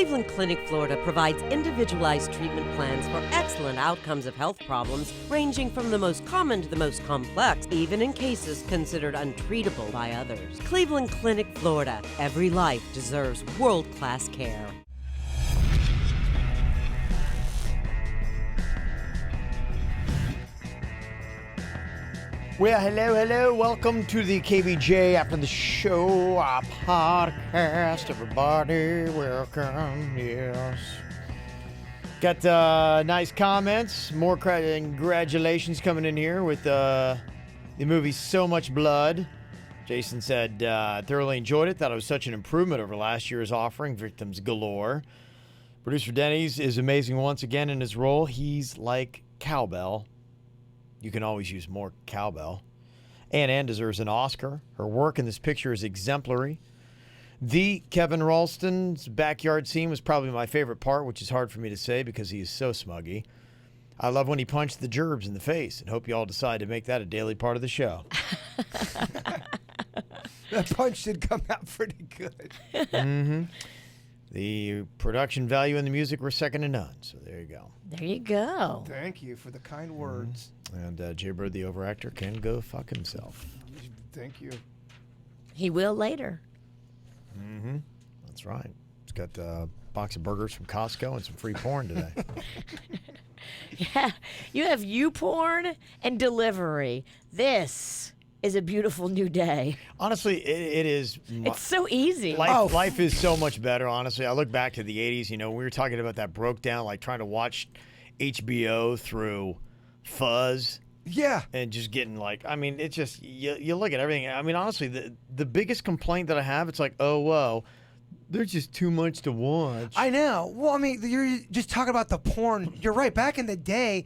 Cleveland Clinic, Florida provides individualized treatment plans for excellent outcomes of health problems ranging from the most common to the most complex, even in cases considered untreatable by others. Cleveland Clinic, Florida. Every life deserves world-class care. Well, hello. Welcome to the KVJ After the Show podcast. Everybody, welcome. Yes. Got nice comments. More congratulations coming in here with the movie So Much Blood. Jason said, thoroughly enjoyed it. Thought it was such an improvement over last year's offering. Victims galore. Producer Denny's is amazing once again in his role. He's like cowbell. You can always use more cowbell. Ann deserves an Oscar. Her work in this picture is exemplary. The Kevin Ralston's backyard scene was probably my favorite part, which is hard for me to say because he is so smuggy. I love when he punched the gerbs in the face and hope you all decide to make that a daily part of the show. That punch did come out pretty good. Mm-hmm. The production value and the music were second to none. So there you go. There you go. Thank you for the kind words. And Jay Bird, the overactor, can go fuck himself. Thank you. He will later. Mm-hmm. That's right. He's got a box of burgers from Costco and some free porn today. Yeah. You have YouPorn and delivery. This is a beautiful new day. Honestly, it is. It's so easy. Life is so much better, honestly. I look back to the 80s, we were talking about that broke down, like trying to watch HBO through fuzz. Yeah. And just getting it's just, you look at everything. I mean, honestly, the biggest complaint that I have, it's like, oh, whoa, there's just too much to watch. I know. Well, I mean, you're just talking about the porn. You're right. Back in the day,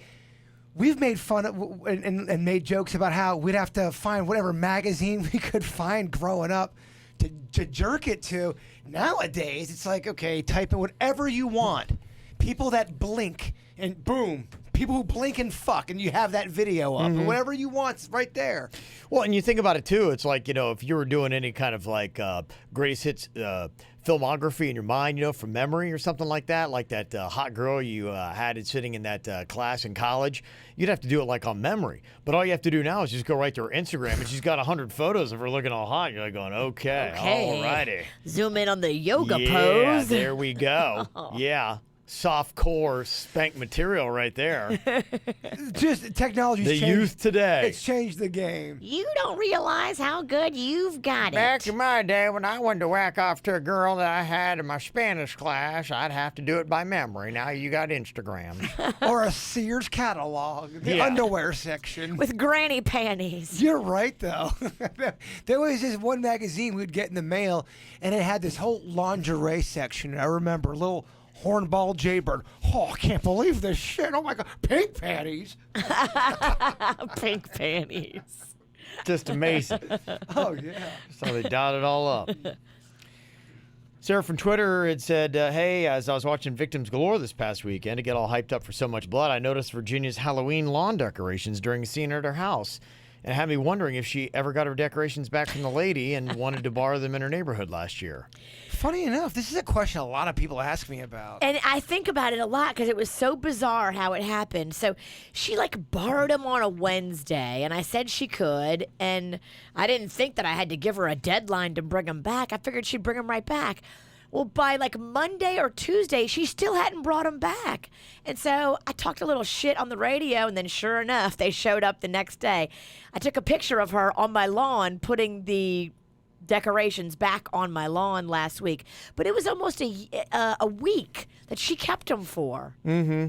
we've made fun of and made jokes about how we'd have to find whatever magazine we could find growing up to jerk it to. Nowadays, it's like, okay, type in whatever you want. People that blink and boom. People who blink and fuck, and you have that video up. Or whatever you want, it's right there. Well, and you think about it, too. It's like, if you were doing any kind of greatest hits filmography in your mind, from memory or something like that hot girl you had sitting in that class in college, you'd have to do it on memory. But all you have to do now is just go right to her Instagram, and she's got 100 photos of her looking all hot. You're going, okay, all righty. Zoom in on the yoga pose. Yeah, there we go. Yeah. Soft core spank material right there. Just technology's changed. The youth today. It's changed the game. You don't realize how good you've got it. Back in my day when I wanted to whack off to a girl that I had in my Spanish class, I'd have to do it by memory. Now you got Instagram. Or a Sears catalog, the underwear section. With granny panties. You're right, though. There was this one magazine we'd get in the mail, and it had this whole lingerie section. I remember a little hornball Jaybird. Oh, I can't believe this shit. Oh, my God. Pink panties. Pink panties. Just amazing. Oh, yeah. So they dot it all up. Sarah from Twitter had said, hey, as I was watching Victims Galore this past weekend to get all hyped up for So Much Blood, I noticed Virginia's Halloween lawn decorations during a scene at her house. And it had me wondering if she ever got her decorations back from the lady and wanted to borrow them in her neighborhood last year. Funny enough, this is a question a lot of people ask me about. And I think about it a lot because it was so bizarre how it happened. So she borrowed them on a Wednesday, and I said she could, and I didn't think that I had to give her a deadline to bring them back. I figured she'd bring them right back. Well, by Monday or Tuesday, she still hadn't brought them back. And so I talked a little shit on the radio, and then sure enough, they showed up the next day. I took a picture of her on my lawn putting the decorations back on my lawn last week. But it was almost a week that she kept them for. Mm-hmm.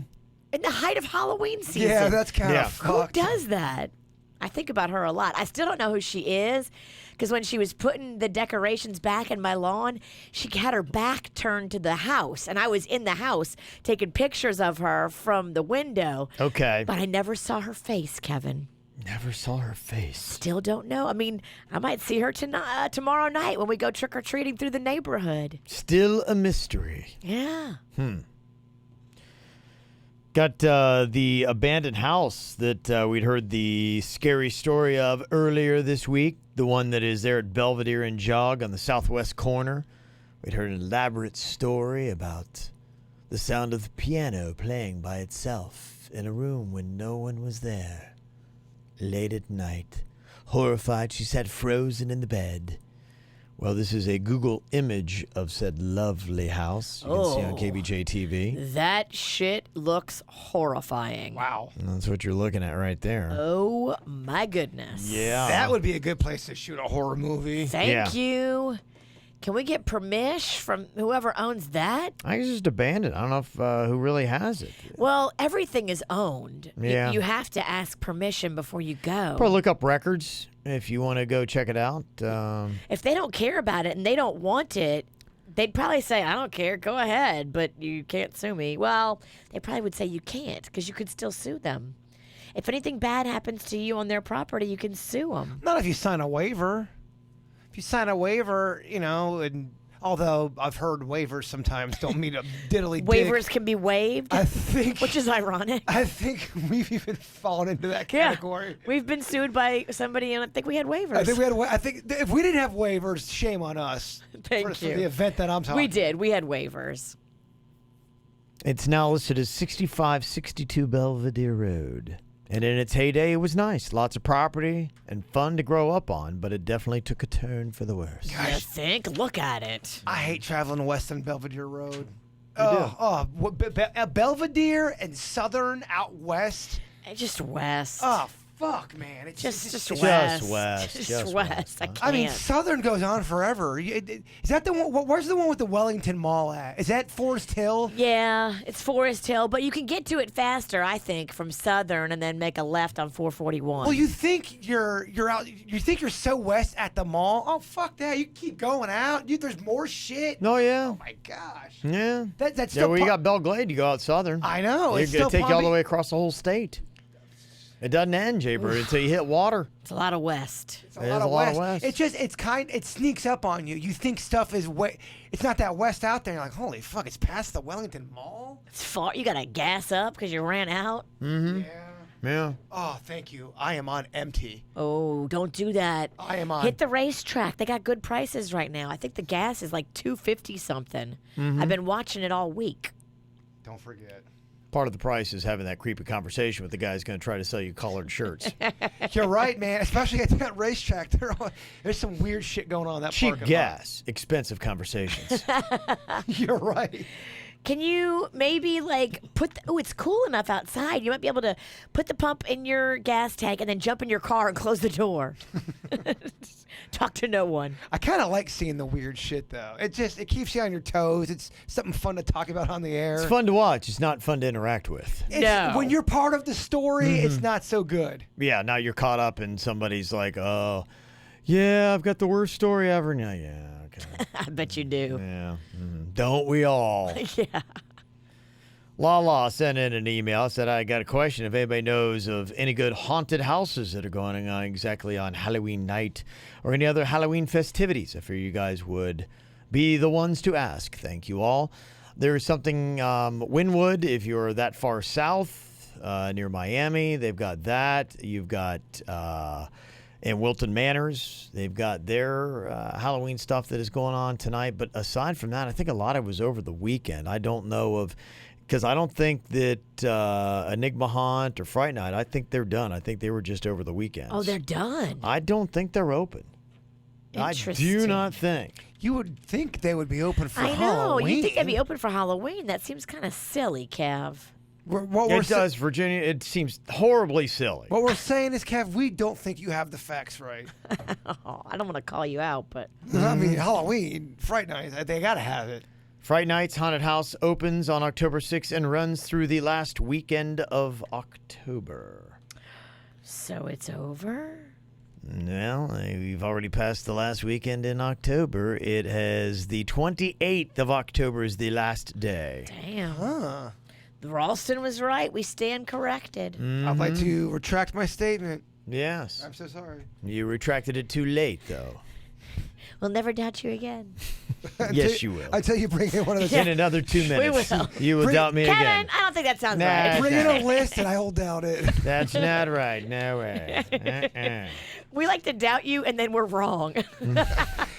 In the height of Halloween season. Yeah, that's kind of fucked. Who does that? I think about her a lot. I still don't know who she is because when she was putting the decorations back in my lawn, she had her back turned to the house, and I was in the house taking pictures of her from the window. Okay. But I never saw her face, Kevin. Never saw her face. Still don't know. I mean, I might see her tomorrow night when we go trick-or-treating through the neighborhood. Still a mystery. Yeah. Got the abandoned house that we'd heard the scary story of earlier this week, the one that is there at Belvedere and Jog on the southwest corner. We'd heard an elaborate story about the sound of the piano playing by itself in a room when no one was there. Late at night, horrified, she sat frozen in the bed. Well, this is a Google image of said lovely house. You can see on KVJ TV. That shit looks horrifying. Wow. And that's what you're looking at right there. Oh, my goodness. Yeah. That would be a good place to shoot a horror movie. Thank you. Can we get permission from whoever owns that? I guess just abandoned. I don't know if who really has it. Well, everything is owned. Yeah. You have to ask permission before you go. Probably look up records if you want to go check it out. If they don't care about it and they don't want it, they'd probably say, I don't care, go ahead, but you can't sue me. Well, they probably would say you can't because you could still sue them. If anything bad happens to you on their property, you can sue them. Not if you sign a waiver. If you sign a waiver, and although I've heard waivers sometimes don't mean a diddly dick. Waivers can be waived, I think, which is ironic. I think we've even fallen into that category. Yeah. We've been sued by somebody, and I think we had waivers. I think if we didn't have waivers, shame on us. Thank for you. the event that I'm talking. We did. We had waivers. It's now listed as 6562 Belvedere Road. And in its heyday, it was nice. Lots of property and fun to grow up on, but it definitely took a turn for the worse. You think? Look at it. I hate traveling west on Belvedere Road. do? Belvedere and Southern out west. Just west. Oh, fuck, man. It's just Just west. west. Just Just west. west, I huh? can't. I mean, Southern goes on forever. Is that the one? Where's the one with the Wellington Mall at? Is that Forest Hill? Yeah, it's Forest Hill, but you can get to it faster, I think, from Southern and then make a left on 441. Well, you think you're out. You think you're so west at the mall. Oh, fuck that. You keep going out. There's more shit. Oh, yeah. Oh my gosh. Yeah. That's Yeah, still. where you got Belle Glade, you go out southern. I know. It's going to take you all the way across the whole state. It doesn't end, Jaybird, until you hit water. It's a lot of west. It's a lot of west. It's just it sneaks up on you. You think stuff is way. It's not that west out there. You're like, holy fuck! It's past the Wellington Mall. It's far. You gotta gas up because you ran out. Mm-hmm. Yeah. Yeah. Oh, thank you. I am on empty. Oh, don't do that. I am on. Hit the racetrack. They got good prices right now. I think the gas is like $2.50 something. I've been watching it all week. Don't forget. Part of the price is having that creepy conversation with the guy who's going to try to sell you collared shirts. You're right, man. Especially at that racetrack. There's some weird shit going on in that Cheap parking gas, expensive conversations. lot. You're right. Can you maybe it's cool enough outside. You might be able to put the pump in your gas tank and then jump in your car and close the door. Talk to no one. I kind of like seeing the weird shit though. It keeps you on your toes. It's something fun to talk about on the air. It's fun to watch. It's not fun to interact with. No. When you're part of the story, it's not so good. Yeah, now you're caught up and somebody's like, oh, yeah, I've got the worst story ever. Now, yeah, okay. I bet you do. Yeah. Don't we all? Yeah. Lala sent in an email, said, I got a question if anybody knows of any good haunted houses that are going on exactly on Halloween night or any other Halloween festivities. I fear you guys would be the ones to ask. Thank you all. There's something, Wynwood, if you're that far south, near Miami, they've got that. You've got, in Wilton Manors, they've got their Halloween stuff that is going on tonight. But aside from that, I think a lot of it was over the weekend. I don't know of... Because I don't think that Enigma Haunt or Fright Night, I think they're done. I think they were just over the weekend. Oh, they're done. I don't think they're open. I do not think. You would think they would be open for I know. Halloween. You think they'd be open for Halloween? That seems kind of silly, Cav. It does, Virginia. It seems horribly silly. What we're saying is, Kev, we don't think you have the facts right. Oh, I don't want to call you out, but I mean, Halloween, Fright Night, they got to have it. Fright Night's Haunted House opens on October 6th and runs through the last weekend of October. So it's over? Well, we've already passed the last weekend in October. It has the 28th of October is the last day. Damn. Huh. Ralston was right. We stand corrected. I'd like to retract my statement. Yes. I'm so sorry. You retracted it too late, though. We'll never doubt you again. Yes, you will. Until you bring in one of those. In another 2 minutes, will. you will doubt me Kevin, again. I don't think that sounds Nah. right. Bring in a list and I will doubt it. That's not right. No way. We like to doubt you and then we're wrong.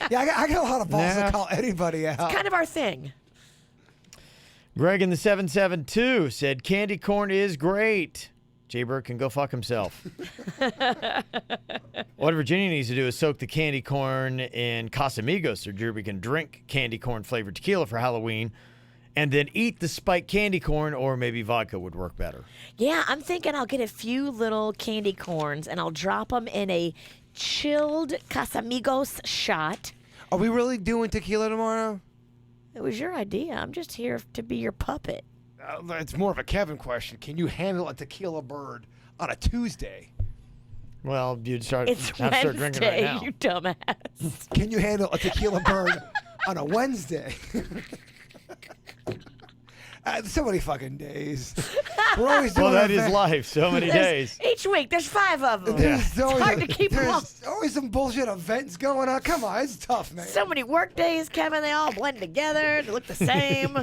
Yeah, I got a lot of balls Nah. to call anybody out. Kind of our thing. Greg in the 772 said candy corn is great. Jay Bird can go fuck himself. What Virginia needs to do is soak the candy corn in Casamigos so Derby can drink candy corn flavored tequila for Halloween and then eat the spiked candy corn, or maybe vodka would work better. Yeah, I'm thinking I'll get a few little candy corns and I'll drop them in a chilled Casamigos shot. Are we really doing tequila tomorrow? It was your idea. I'm just here to be your puppet. It's more of a Kevin question. Can you handle a tequila bird on a Tuesday? Well, you'd It's have to start drinking right Wednesday, now. you dumbass. Can you handle a tequila bird on a Wednesday? So many fucking days. We're always doing Well, that is event- life. So many days. Each week, there's 5 of them. There's always hard to keep 'em all. There's always some bullshit events going on. Come on, it's tough, man. So many work days, Kevin. They all blend together. They look the same.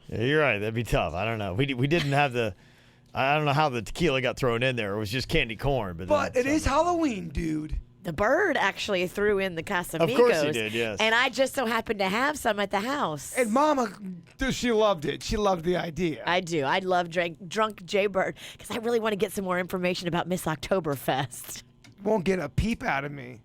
Yeah, you're right. That'd be tough. I don't know. We didn't have the. I don't know how the tequila got thrown in there. It was just candy corn. But it is Halloween, dude. The bird actually threw in the Casamigos. Of course he did, yes. And I just so happened to have some at the house. And Mama, she loved it. She loved the idea. I do. I love drunk Jaybird because I really want to get some more information about Miss Oktoberfest. Won't get a peep out of me.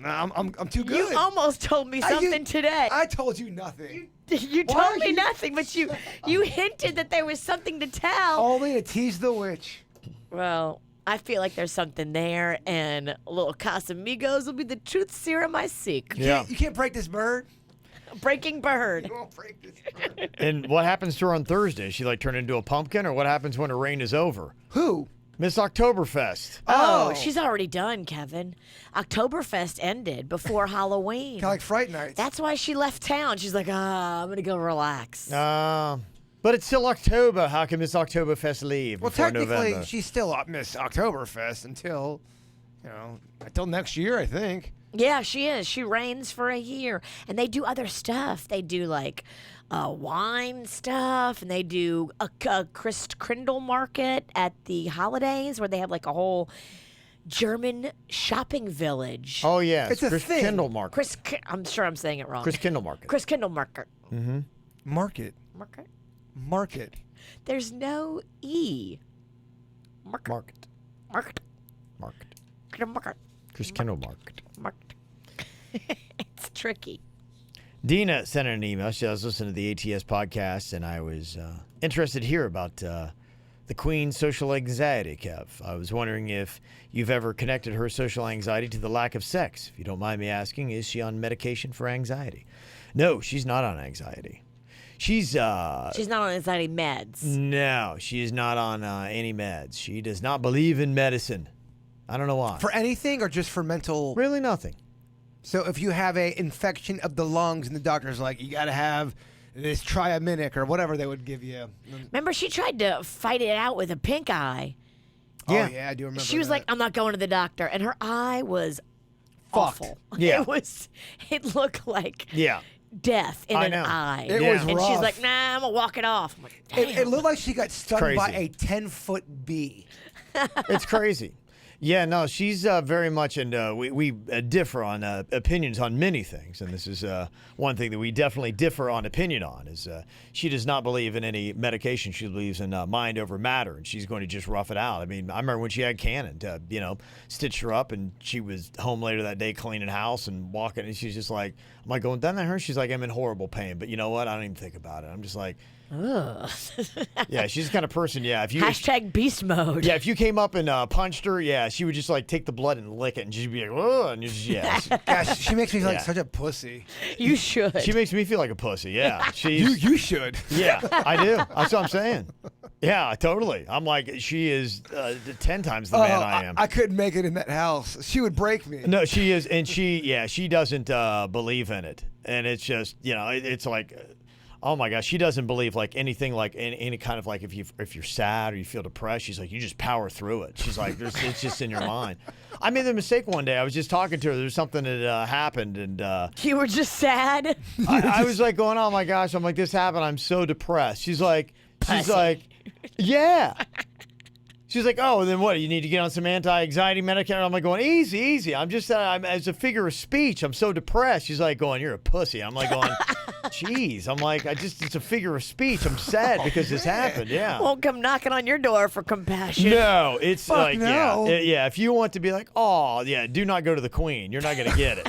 Nah, I'm too good. You almost told me something today. I told you nothing. You Why told are me you- nothing, but you hinted that there was something to tell. Only to tease the witch. Well, I feel like there's something there, and a little Casamigos will be the truth serum I seek. Yeah. You can't break this bird. Breaking bird. You won't break this bird. And what happens to her on Thursday? She like turn into a pumpkin, or what happens when her reign is over? Who? Miss Oktoberfest. Oh, she's already done, Kevin. Oktoberfest ended before Halloween. Kind of like Fright Nights. That's why she left town. She's like, I'm going to go relax. But it's still October. How can Miss Oktoberfest leave Well, before technically, November? she's still Miss Oktoberfest until next year, I think. Yeah, she is. She reigns for a year. And they do other stuff. They do like wine stuff, and they do a Christkindl market at the holidays where they have like a whole German shopping village. Oh yeah, It's a Chris thing. Kindle Market. I'm sure I'm saying it wrong. Chris Kindle Market. Christkindl market. Market. Market. There's no E. Market. Market. Market. Market. Chris Kindle Market. Market. It's tricky. Dina sent an email. She was listening to the ATS podcast, and I was interested to hear about the Queen's social anxiety, Kev. I was wondering if you've ever connected her social anxiety to the lack of sex. If you don't mind me asking, is she on medication for anxiety? No, she's not on anxiety. She's not on anxiety meds. No, she is not on any meds. She does not believe in medicine. I don't know why. For anything or just for mental? Really nothing. So if you have a infection of the lungs and the doctor's like, you got to have this triaminic or whatever they would give you. Remember, she tried to fight it out with a pink eye. Yeah. Oh, yeah, I do remember She was that. like, I'm not going to the doctor. And her eye was Fucked. awful. Yeah. It looked like Yeah. death in I an know. eye. It Yeah. was And rough. she's like, nah, I'm going to walk it off. I'm like, damn. It looked like she got stung by crazy. a 10-foot bee. It's crazy. Yeah, no, she's very much, and we differ on opinions on many things, and this is one thing that we definitely differ on opinion on, is she does not believe in any medication. She believes in mind over matter, and she's going to just rough it out. I mean, I remember when she had Cannon to, stitch her up, and she was home later that day cleaning house and walking, and she's just like, I'm like, going down to her? She's like, I'm in horrible pain, but you know what? I don't even think about it. I'm just like, Ugh. yeah, she's the kind of person, yeah, if you... Hashtag beast mode. Yeah, if you came up and punched her, yeah, she would just like take the blood and lick it and just be like, oh, and you just, yeah. Gosh, she makes me feel like Yeah. such a pussy. You should. She makes me feel like a pussy, yeah. She's, You should. yeah, I do. That's what I'm saying. Yeah, totally. I'm like, she is 10 times the man I am. I couldn't make it in that house. She would break me. No, she is, and she doesn't believe in it. And it's just, it's like... Oh my gosh, she doesn't believe like anything like any kind of like if you're sad or you feel depressed, she's like, you just power through it. She's like, it's just in your mind. I made the mistake one day. I was just talking to her. There's something that happened, and You were just sad. I was like going, oh my gosh, I'm like, this happened. I'm so depressed. She's like, Pussy. yeah. She's like, oh, then what? You need to get on some anti-anxiety medication? I'm like going, easy. I'm just, as a figure of speech, I'm so depressed. She's like going, you're a pussy. I'm like going, jeez. I'm like, it's a figure of speech. I'm sad because this happened. Yeah. Won't come knocking on your door for compassion. No, it's like, no. yeah. If you want to be like, oh, yeah, do not go to the queen. You're not going to get it.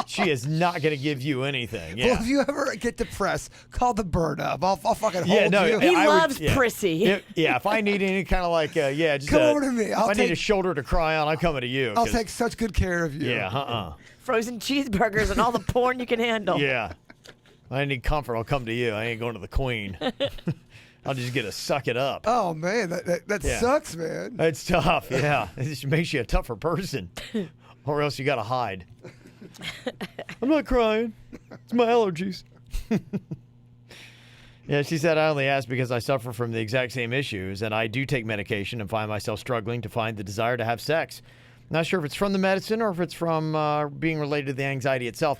She is not going to give you anything. Yeah. Well, if you ever get depressed, call the bird up. I'll fucking hold you. He I loves would, prissy. If I need any kind of like, just Come over to me. If I need a shoulder to cry on, I'm coming to you. I'll take such good care of you. Yeah, Frozen cheeseburgers and all the porn you can handle. Yeah. I need comfort. I'll come to you. I ain't going to the queen. I'll just get to suck it up. Oh, man. That sucks, man. It's tough, yeah. It just makes you a tougher person. Or else you got to hide. I'm not crying. It's my allergies. Yeah, she said, I only asked because I suffer from the exact same issues, and I do take medication and find myself struggling to find the desire to have sex. Not sure if it's from the medicine or if it's from being related to the anxiety itself.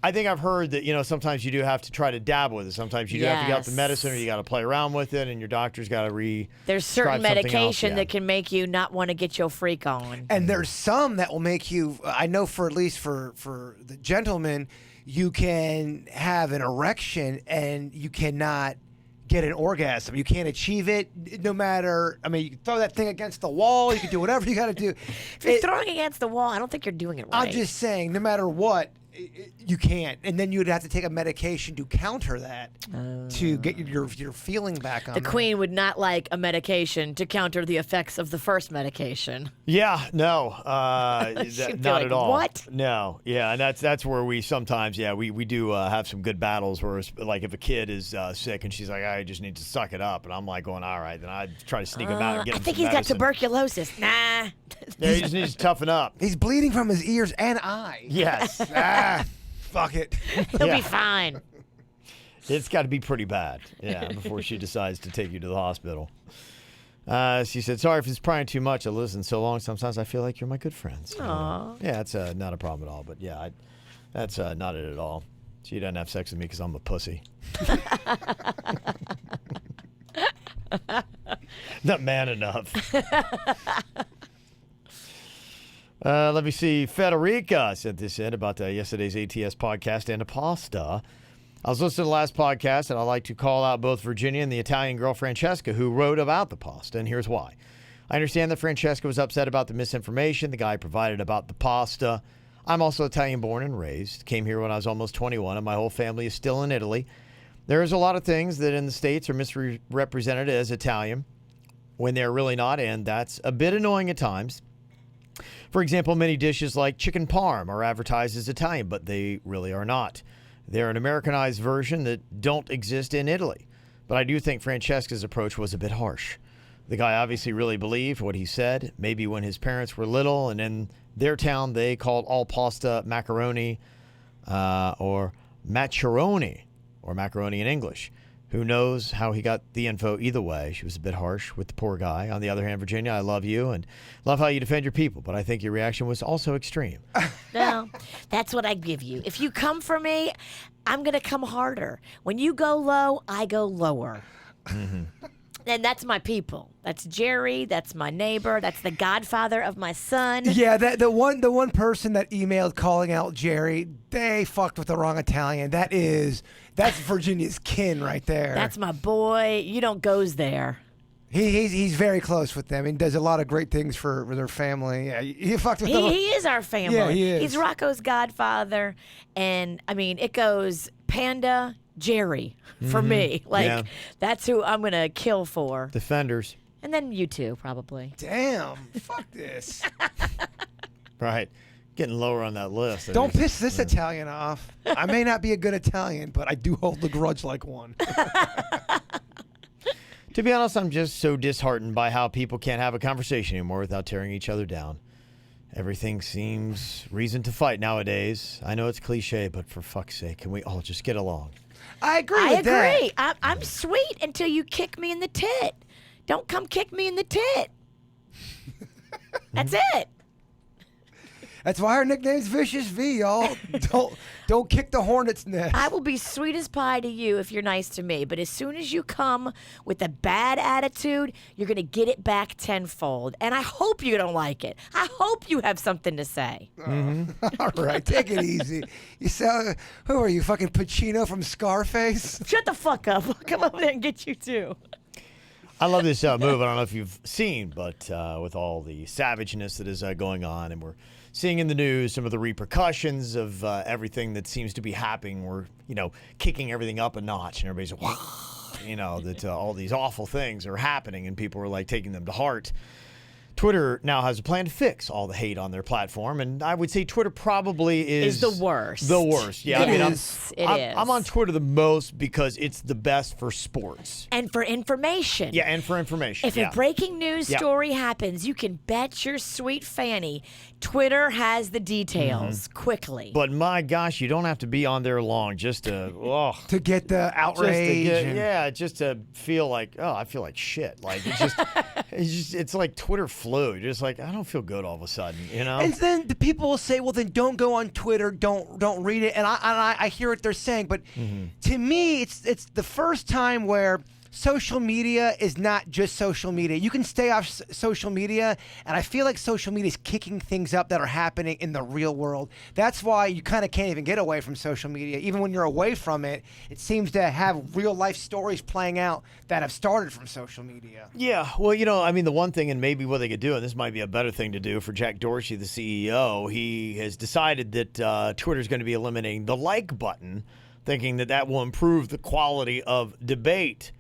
I think I've heard that, sometimes you do have to try to dabble with it. Sometimes you do have to get out the medicine or you got to play around with it, and your doctor's got to There's certain medication that can make you not want to get your freak on. And there's some that will make you, I know for at least for the gentleman, you can have an erection and you cannot get an orgasm. You can't achieve it no matter, you can throw that thing against the wall. You can do whatever you got to do. If you're throwing against the wall, I don't think you're doing it right. I'm just saying, no matter what, you can't. And then you'd have to take a medication to counter that to get your feeling back on The that. queen would not like a medication to counter the effects of the first medication. Yeah, no, She'd be not like, at all. What? No, yeah, and that's where we sometimes, we do have some good battles where it's like if a kid is sick and she's like, I just need to suck it up, and I'm like going, all right, then I try to sneak him out and get him I think some he's got medicine. Tuberculosis. Nah. Yeah, he just needs to toughen up. He's bleeding from his ears and eyes. Yes. Fuck it. He'll Yeah. be fine. It's got to be pretty bad, before she decides to take you to the hospital. She said, sorry if it's prying too much. I listen so long, sometimes I feel like you're my good friends. Aw. Yeah, it's not a problem at all, but that's not it at all. She doesn't have sex with me because I'm a pussy. Not man enough. Let me see. Federica sent this in about yesterday's ATS podcast and a pasta. I was listening to the last podcast, and I'd like to call out both Virginia and the Italian girl Francesca, who wrote about the pasta, and here's why. I understand that Francesca was upset about the misinformation the guy provided about the pasta. I'm also Italian born and raised. Came here when I was almost 21, and my whole family is still in Italy. There's a lot of things that in the States are misrepresented as Italian when they're really not, and that's a bit annoying at times. For example, many dishes like chicken parm are advertised as Italian, but they really are not. They're an Americanized version that don't exist in Italy. But I do think Francesca's approach was a bit harsh. The guy obviously really believed what he said. Maybe when his parents were little and in their town they called all pasta macaroni or macaroni, or macaroni in English. Who knows how he got the info either way. She was a bit harsh with the poor guy. On the other hand, Virginia, I love you and love how you defend your people, but I think your reaction was also extreme. No, that's what I give you. If you come for me, I'm going to come harder. When you go low, I go lower. Mm-hmm. And that's my people. That's Jerry. That's my neighbor. That's the godfather of my son. Yeah, the one person that emailed calling out Jerry, they fucked with the wrong Italian. That's Virginia's kin right there. That's my boy. You don't goes there. He's very close with them and does a lot of great things for their family. Yeah, he fucked with them. He is our family. Yeah, he is. He's Rocco's godfather. And, it goes Panda, Jerry for me. That's who I'm going to kill for. Defenders. And then you two, probably. Damn, fuck this. Right. Getting lower on that list. Don't piss this Italian off. I may not be a good Italian, but I do hold the grudge like one. To be honest, I'm just so disheartened by how people can't have a conversation anymore without tearing each other down. Everything seems reason to fight nowadays. I know it's cliche, but for fuck's sake, can we all just get along? I agree with that. that. I'm sweet until you kick me in the tit. Don't come kick me in the tit. That's it. That's why our nickname's Vicious V, y'all. Don't kick the hornet's nest. I will be sweet as pie to you if you're nice to me, but as soon as you come with a bad attitude, you're going to get it back tenfold. And I hope you don't like it. I hope you have something to say. All right, take it easy. You sound, who are you, fucking Pacino from Scarface? Shut the fuck up. I'll come over there and get you too. I love this move. I don't know if you've seen, but with all the savageness that is going on, and we're seeing in the news some of the repercussions of everything that seems to be happening. We're, kicking everything up a notch, and everybody's, that all these awful things are happening, and people are like taking them to heart. Twitter now has a plan to fix all the hate on their platform, and I would say Twitter probably is the worst. The worst, yeah. It is. I'm on Twitter the most because it's the best for sports and for information. Yeah, and for information. If a breaking news story happens, you can bet your sweet fanny Twitter has the details quickly. But my gosh, you don't have to be on there long just to to get the outrage. Just to feel like, I feel like shit. Like it's like Twitter flu. You're just like, I don't feel good all of a sudden, And then the people will say, well, then don't go on Twitter, don't read it. And I hear what they're saying, but to me, it's the first time where social media is not just social media. You can stay off social media, and I feel like social media is kicking things up that are happening in the real world. That's why you kind of can't even get away from social media. Even when you're away from it, it seems to have real life stories playing out that have started from social media. Yeah, well, the one thing, and maybe what they could do, and this might be a better thing to do for Jack Dorsey, the CEO, he has decided that Twitter's going to be eliminating the like button, thinking that will improve the quality of debate.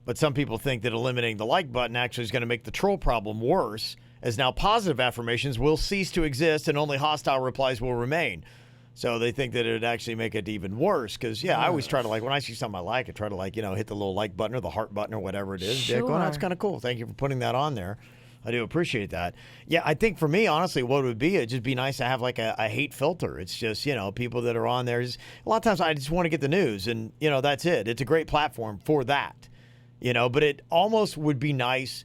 But some people think that eliminating the like button actually is going to make the troll problem worse, as now positive affirmations will cease to exist and only hostile replies will remain. So they think that it would actually make it even worse because, I always try to, when I see something I like, I try to, hit the little like button or the heart button or whatever it is. Sure. Well, that's kind of cool. Thank you for putting that on there. I do appreciate that. Yeah, I think for me, honestly, what it would be, it'd just be nice to have a hate filter. It's just, people that are on there. A lot of times I just want to get the news and, that's it. It's a great platform for that. But it almost would be nice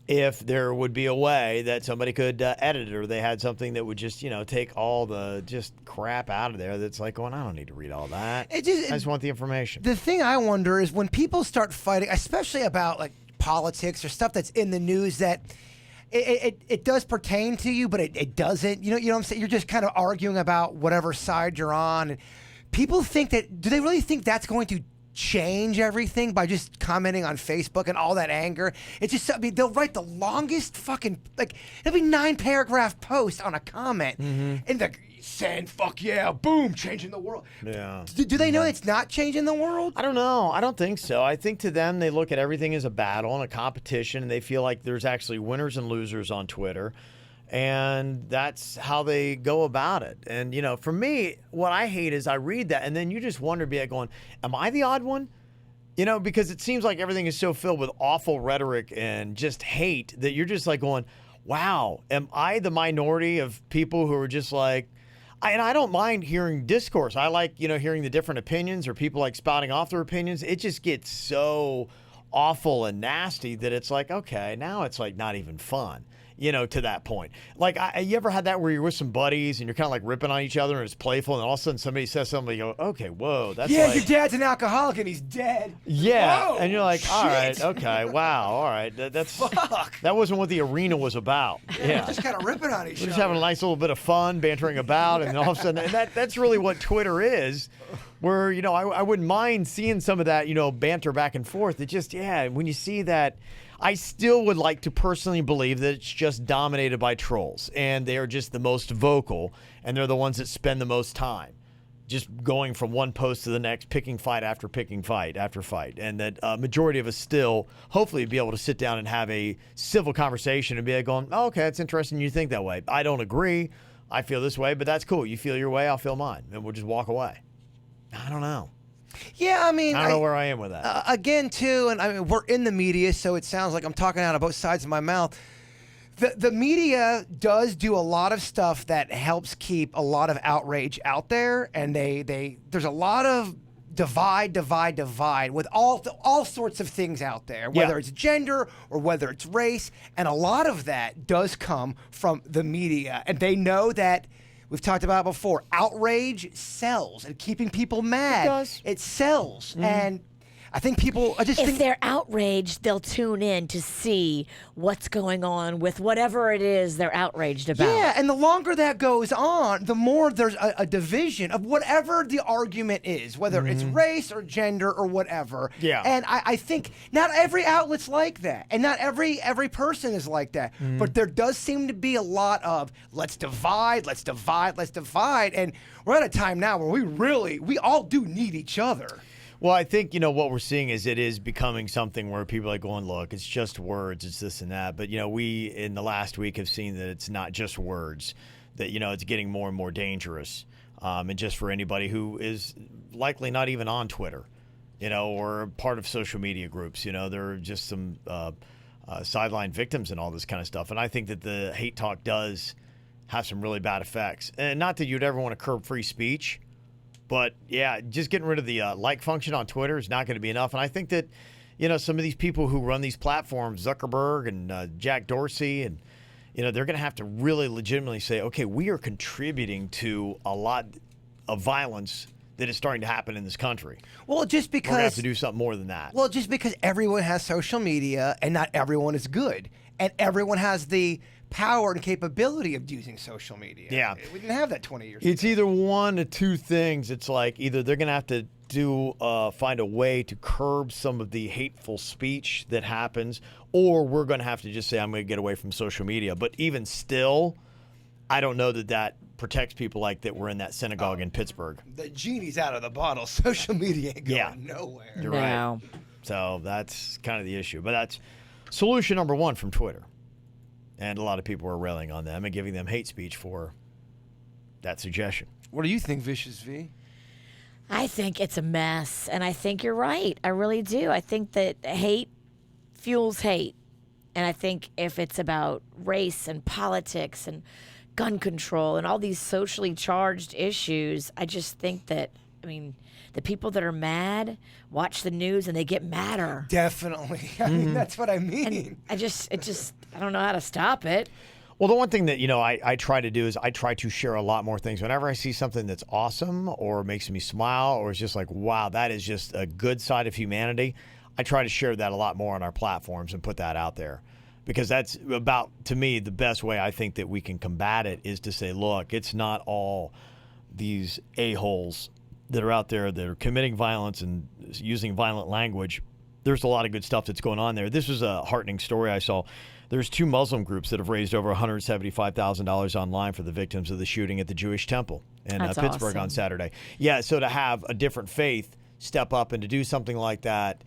if there would be a way that somebody could edit it, or they had something that would just, take all the just crap out of there that's like going, I don't need to read all that. I just want the information. The thing I wonder is when people start fighting, especially about politics or stuff that's in the news that it does pertain to you, but it doesn't. You know what I'm saying? You're just kind of arguing about whatever side you're on. And people think do they really think that's going to change everything by just commenting on Facebook and all that anger? It's just, they'll write the longest fucking, it'll be 9-paragraph post on a comment, and they're saying, fuck yeah, boom, changing the world. Yeah. Do they know it's not changing the world? I don't know. I don't think so. I think to them, they look at everything as a battle and a competition, and they feel like there's actually winners and losers on Twitter. And that's how they go about it. And, for me, what I hate is I read that, and then you just wonder, going, am I the odd one? Because it seems like everything is so filled with awful rhetoric and just hate that you're just going, wow, am I the minority of people who are just and I don't mind hearing discourse. I like, hearing the different opinions or people spouting off their opinions. It just gets so awful and nasty that it's okay, now it's not even fun. To that point. You ever had that where you're with some buddies and you're kind of ripping on each other and it's playful, and all of a sudden somebody says something, you go, okay, whoa, that's your dad's an alcoholic and he's dead. Yeah, whoa, and you're like, all right, shit. Okay, wow, all right, that's fuck. That wasn't what the arena was about. Yeah, just kind of ripping on each other. We're just having a nice little bit of fun, bantering about, and all of a sudden, and that's really what Twitter is. Where I wouldn't mind seeing some of that banter back and forth. It just when you see that. I still would like to personally believe that it's just dominated by trolls, and they are just the most vocal, and they're the ones that spend the most time just going from one post to the next, picking fight after fight after fight, and that majority of us still hopefully be able to sit down and have a civil conversation and be going, oh, okay, it's interesting you think that way. I don't agree. I feel this way, but that's cool. You feel your way, I'll feel mine, and we'll just walk away. I don't know. Yeah, I mean, I don't know where I am with that. Again, too, and we're in the media, so it sounds like I'm talking out of both sides of my mouth. The media does do a lot of stuff that helps keep a lot of outrage out there, and there's a lot of divide with all sorts of things out there, whether it's gender or whether it's race, and a lot of that does come from the media, and they know that. We've talked about it before. Outrage sells, and keeping people mad. It does. It sells, and I think people. If they're outraged, they'll tune in to see what's going on with whatever it is they're outraged about. Yeah, and the longer that goes on, the more there's a division of whatever the argument is, whether it's race or gender or whatever. Yeah. And I think not every outlet's like that, and not every person is like that. But there does seem to be a lot of let's divide, and we're at a time now where we all do need each other. Well, I think, what we're seeing is it is becoming something where people are going, look, it's just words, it's this and that. But, we, in the last week, have seen that it's not just words, that, it's getting more and more dangerous. And just for anybody who is likely not even on Twitter, or part of social media groups, there are just some sideline victims and all this kind of stuff. And I think that the hate talk does have some really bad effects. And not that you'd ever want to curb free speech. But, yeah, just getting rid of the like function on Twitter is not going to be enough. And I think that, some of these people who run these platforms, Zuckerberg and Jack Dorsey, and, they're going to have to really legitimately say, okay, we are contributing to a lot of violence that is starting to happen in this country. Well, just because... We're going to have to do something more than that. Well, just because everyone has social media and not everyone is good. And everyone has the power and capability of using social media. Yeah. We didn't have that 20 years ago. It's either one of two things. It's like either they're going to have to find a way to curb some of the hateful speech that happens, or we're going to have to just say, I'm going to get away from social media. But even still, I don't know that protects people like that were in that synagogue in Pittsburgh. The genie's out of the bottle. Social media ain't going nowhere. You're No. right. So that's kind of the issue. But that's solution number one from Twitter. And a lot of people are railing on them and giving them hate speech for that suggestion. What do you think, Vicious V? I think it's a mess, and I think you're right. I really do. I think that hate fuels hate. And I think if it's about race and politics and gun control and all these socially charged issues, I just think that, the people that are mad watch the news and they get madder. Definitely. I mean, that's what I mean. And I don't know how to stop it. Well, the one thing that, I try to do is I try to share a lot more things. Whenever I see something that's awesome or makes me smile or is just like, wow, that is just a good side of humanity, I try to share that a lot more on our platforms and put that out there. Because that's about, to me, the best way I think that we can combat it is to say, look, it's not all these a-holes that are out there that are committing violence and using violent language. There's a lot of good stuff that's going on there. This was a heartening story I saw. There's two Muslim groups that have raised over $175,000 online for the victims of the shooting at the Jewish temple in That's Pittsburgh awesome. on Saturday. Yeah, so to have a different faith step up and to do something like that,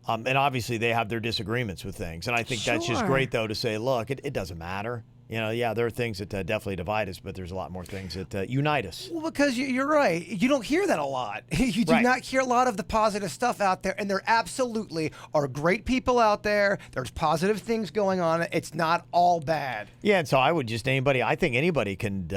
and obviously they have their disagreements with things. And I think that's just Sure. great, though, to say, look, it doesn't matter. There are things that definitely divide us, but there's a lot more things that unite us. Well, because you're right. You don't hear that a lot. You do Right. not hear a lot of the positive stuff out there, and there absolutely are great people out there. There's positive things going on. It's not all bad. Yeah, and so I would I think anybody can,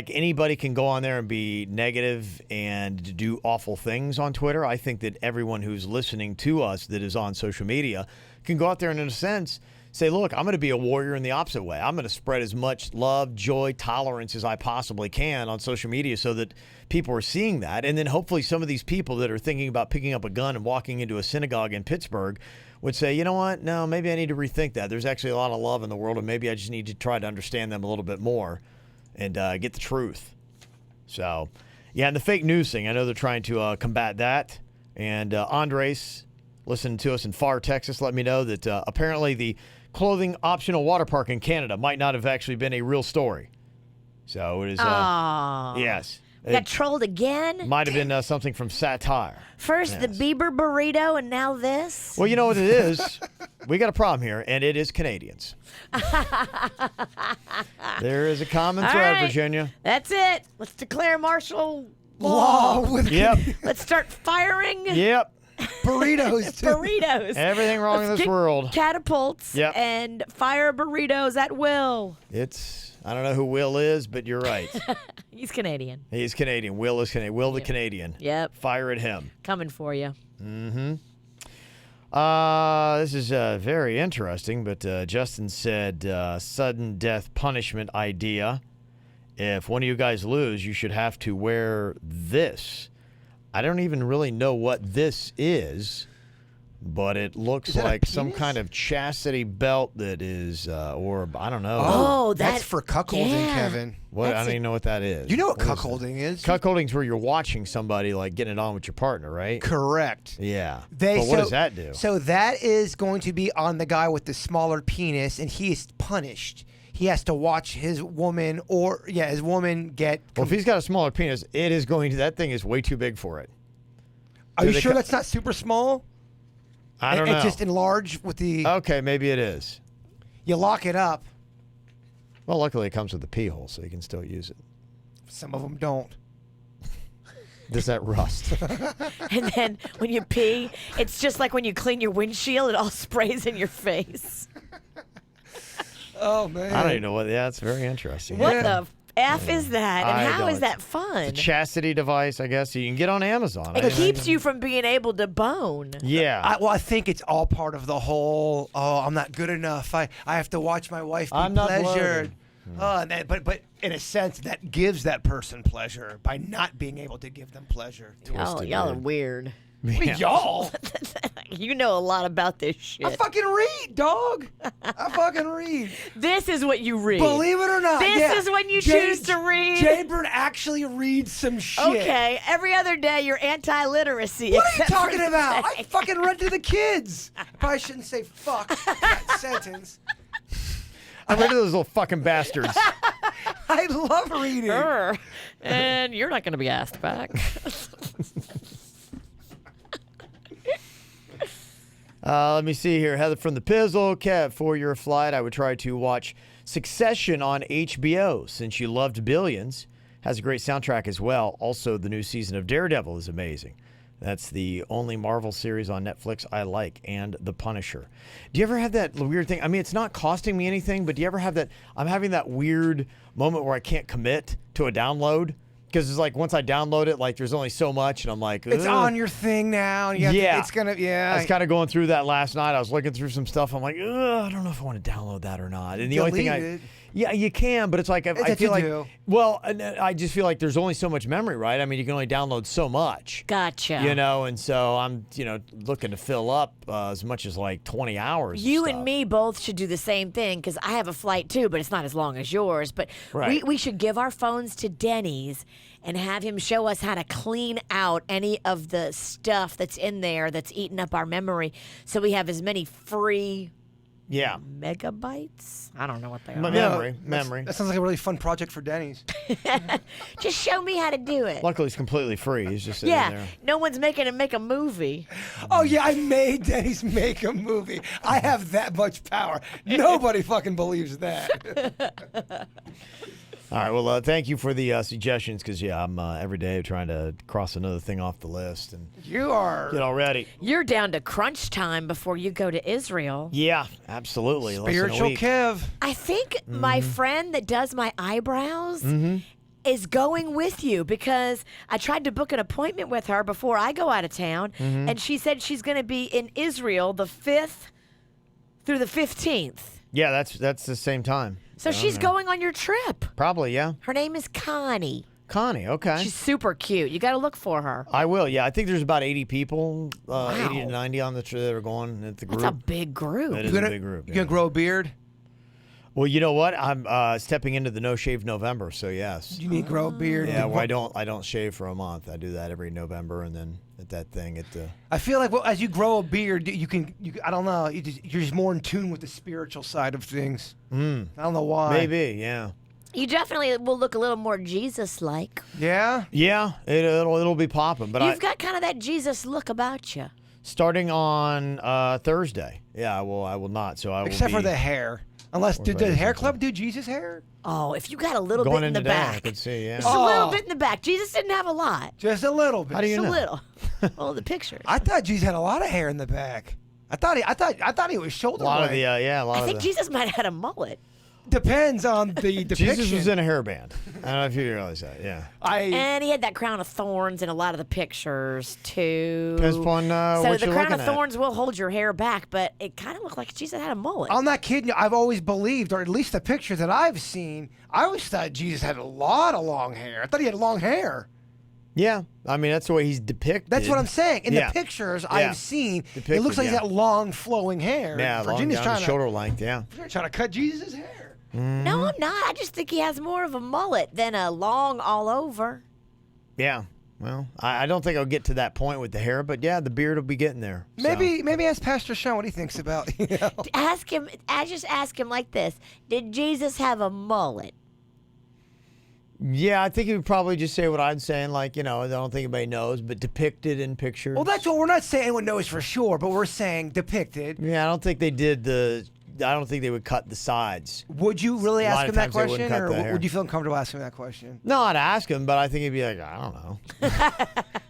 anybody can go on there and be negative and do awful things on Twitter. I think that everyone who's listening to us that is on social media can go out there and, in a sense, say, look, I'm going to be a warrior in the opposite way. I'm going to spread as much love, joy, tolerance as I possibly can on social media so that people are seeing that. And then hopefully some of these people that are thinking about picking up a gun and walking into a synagogue in Pittsburgh would say, you know what? No, maybe I need to rethink that. There's actually a lot of love in the world, and maybe I just need to try to understand them a little bit more and get the truth. So, yeah, and the fake news thing, I know they're trying to combat that. And Andres, listening to us in Far, Texas, let me know that apparently the clothing optional water park in Canada might not have actually been a real story. So it is, yes. Got trolled again? Might have been something from Satire. First the Bieber burrito and now this? Well, you know what it is? We got a problem here, and it is Canadians. There is a common All thread, right. Virginia. That's it. Let's declare martial law. Yep. Let's start firing Yep. Burritos, too. burritos. Everything wrong in Let's this get world. Catapults Yep. and fire burritos at will. It's I don't know who Will is, but you're right. He's Canadian. He's Canadian. Will is Canadian. Will the Canadian. Yep. Fire at him. Coming for you. Mm-hmm. This is very interesting, but Justin said sudden death punishment idea. If one of you guys lose, you should have to wear this. I don't even really know what this is, but it looks like some kind of chastity belt that is, or I don't know. Oh, that's for cuckolding, Kevin. What? I don't even know what that is. You know what cuckolding is? Cuckolding's where you're watching somebody like getting it on with your partner, right? Correct. Yeah. But what does that do? So that is going to be on the guy with the smaller penis, and he is punished. He has to watch his woman get. Well, if he's got a smaller penis, it is going to. That thing is way too big for it. Are you sure that's not super small? I don't know. It's just enlarged with the. Okay, maybe it is. You lock it up. Well, luckily it comes with a pee hole, so you can still use it. Some of them don't. Does that rust? And then when you pee, it's just like when you clean your windshield, it all sprays in your face. Oh, man. I don't even know what. Yeah, it's very interesting. What the F is that? And how is that fun? It's a chastity device, I guess. You can get on Amazon. It keeps you from being able to bone. Yeah. I think it's all part of the whole, I'm not good enough. I have to watch my wife be I'm not pleasured. But in a sense, that gives that person pleasure by not being able to give them pleasure. Y'all are weird. Yeah. Y'all? You know a lot about this shit. I fucking read, dog. I fucking read. This is what you read. Believe it or not. This is when you choose to read. Jade Bird actually reads some shit. Okay, every other day you're anti-literacy. What are you talking about? I fucking read to the kids. I probably shouldn't say fuck that sentence. I'm rid of those little fucking bastards. I love reading. And you're not going to be asked back. Let me see here. Heather from the Pizzle. Kev, for your flight, I would try to watch Succession on HBO since you loved Billions. Has a great soundtrack as well. Also, the new season of Daredevil is amazing. That's the only Marvel series on Netflix I like, and The Punisher. Do you ever have that weird thing? I mean, it's not costing me anything, but do you ever have that? I'm having that weird moment where I can't commit to a download. Because it's like once I download it, like there's only so much, and I'm like, ugh. It's on your thing now. And it's gonna, I was kind of going through that last night. I was looking through some stuff. I'm like, ugh, I don't know if I want to download that or not. And the only thing yeah, you can, but it's like I feel like, well, I just feel like there's only so much memory, right? I mean, you can only download so much. Gotcha. You know, and so I'm, looking to fill up as much as like 20 hours. You and me both should do the same thing because I have a flight too, but it's not as long as yours. But we should give our phones to Denny's and have him show us how to clean out any of the stuff that's in there that's eating up our memory so we have as many free megabytes. I don't know what they are. Memory. That sounds like a really fun project for Denny's. Just show me how to do it. Luckily, it's completely free. He's just sitting there. No one's making him make a movie. Oh, yeah, I made Denny's make a movie. I have that much power. Nobody fucking believes that. All right, well, thank you for the suggestions because, I'm every day trying to cross another thing off the list. And you are. Get all ready. You're down to crunch time before you go to Israel. Yeah, absolutely. Spiritual Kev. I think my friend that does my eyebrows is going with you because I tried to book an appointment with her before I go out of town, and she said she's going to be in Israel the 5th through the 15th. Yeah, that's the same time. So she's going on your trip. Probably, yeah. Her name is Connie. Connie, okay. She's super cute. You got to look for her. I will, yeah. I think there's about 80 people, 80 to 90 on the trip that are going at the group. That's a big group. That is a big group. You going to grow a beard? Well, you know what? I'm stepping into the No Shave November, so yes. You need to grow a beard. Yeah, well, I don't shave for a month. I do that every November, and then at that thing I feel like as you grow a beard, you I don't know, you're just more in tune with the spiritual side of things. I don't know why. Maybe, yeah. You definitely will look a little more Jesus-like. Yeah? Yeah, it'll be popping. But You've got kind of that Jesus look about you. Starting on Thursday. Yeah, I will not. So I will Except for the hair. Unless, did the hair club do Jesus' hair? Oh, if you got a little Going bit in the today, back. I could see, yeah. Just a little bit in the back. Jesus didn't have a lot. Just a little bit. How do you Just know? a little. Oh, the pictures. I thought Jesus had a lot of hair in the back. I thought he was shoulder A lot of length. the, a lot I of think the. Jesus might have had a mullet. Depends on the depiction. Jesus was in a hairband. I don't know if you realize that. Yeah. And he had that crown of thorns in a lot of the pictures too. Depends upon so what the you're crown looking of at. thorns will hold your hair back, but it kind of looked like Jesus had a mullet. I'm not kidding you. I've always believed, or at least the pictures that I've seen, I always thought Jesus had a lot of long hair. I thought he had long hair. Yeah. I mean, that's the way he's depicted. That's what I'm saying. In Yeah. the pictures Yeah. I've seen, Depicted, it looks like yeah. he's got long, flowing hair. Yeah, long Virginia's down trying to to, shoulder length, yeah. trying to cut Jesus' hair. No, I'm not. I just think he has more of a mullet than a long all over. Yeah. Well, I don't think I'll get to that point with the hair, but yeah, the beard will be getting there. so. Maybe ask Pastor Sean what he thinks about. Ask him. I just ask him like this: did Jesus have a mullet? Yeah, I think he would probably just say what I'm saying, like, I don't think anybody knows, but depicted in pictures. Well, that's what we're not saying anyone knows for sure, but we're saying depicted. Yeah, I don't think they did I don't think they would cut the sides. Would you really A lot ask of him that times they wouldn't question, cut or the hair. would you feel uncomfortable asking him that question? No, I'd ask him, but I think he'd be like, I don't know.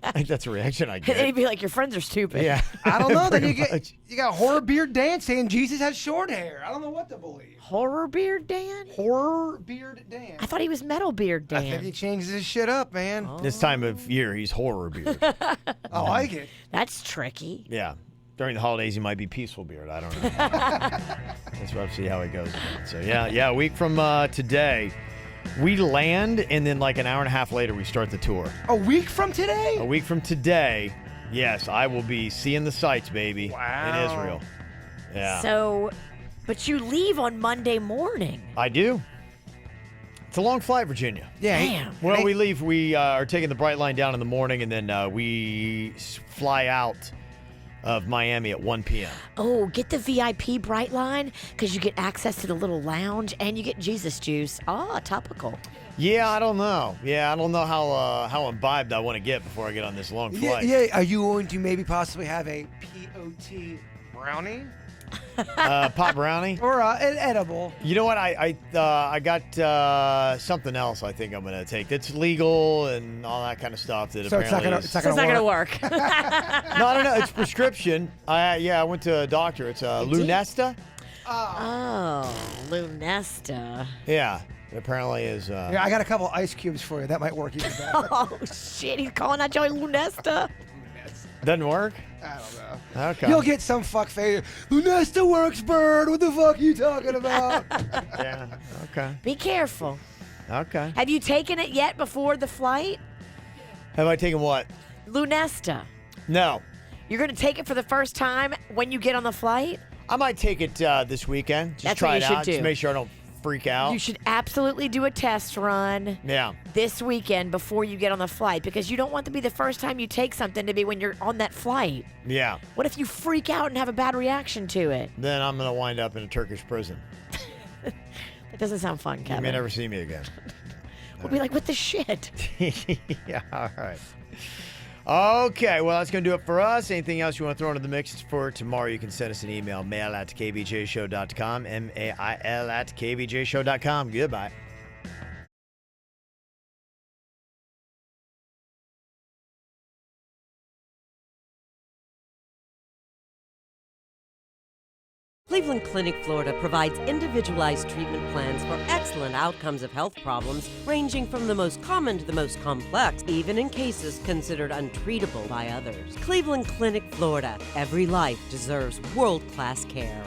I think that's a reaction I And he'd get. be like, "Your friends are stupid." Yeah. I don't know. Then Pretty you much. got horror beard Dan saying Jesus had short hair. I don't know what to believe. Horror beard Dan. Horror beard Dan. I thought he was metal beard I think he Dan. changes his shit up, man. This time of year, he's horror beard. I like it. That's tricky. Yeah. During the holidays, he might be peaceful beard. I don't know. That's what I'll see how it goes. So, yeah, a week from today, we land, and then like an hour and a half later, we start the tour. A week from today? A week from today, yes, I will be seeing the sights, baby, Wow. in Israel. Yeah. So, but you leave on Monday morning. I do. It's a long flight, Virginia. Yeah. Damn. Well, we leave. We are taking the Bright Line down in the morning, and then we fly out of Miami at 1 p.m. Oh, get the VIP Bright Line because you get access to the little lounge and you get Jesus juice. Ah, topical. Yeah, I don't know. I don't know how imbibed I want to get before I get on this long flight. Yeah. Are you going to maybe possibly have a POT brownie? Pop brownie. Or an edible? You know what? I got something else. I think I'm gonna take. That's legal and all that kind of stuff. That So it's not apparently gonna- is- it's not So it's not going to work. No, I don't know. It's prescription. I went to a doctor. It's Lunesta. Oh, Lunesta. Yeah, it apparently is. Yeah, I got a couple ice cubes for you. That might work even better. Oh, shit. He's calling out Joey Lunesta. Doesn't work. I don't know. Okay. You'll get some fuckface. Lunesta works, bird. What the fuck are you talking about? Yeah. Okay. Be careful. Okay. Have you taken it yet before the flight? Have I taken what? Lunesta. No. You're going to take it for the first time when you get on the flight? I might take it this weekend. Just That's try what it you should out. do. Just make sure I don't freak out. You should absolutely do a test run Yeah. this weekend before you get on the flight because you don't want to be the first time you take something to be when you're on that flight. Yeah. What if you freak out and have a bad reaction to it? Then I'm gonna wind up in a Turkish prison. That doesn't sound fun, You Kevin. may never see me again. We'll be like, what the shit? Yeah. All right. Okay, well, that's going to do it for us. Anything else you want to throw into the mix for tomorrow, you can send us an email, mail@kvjshow.com, mail@kvjshow.com. Goodbye. Cleveland Clinic, Florida provides individualized treatment plans for excellent outcomes of health problems ranging from the most common to the most complex, even in cases considered untreatable by others. Cleveland Clinic, Florida. Every life deserves world-class care.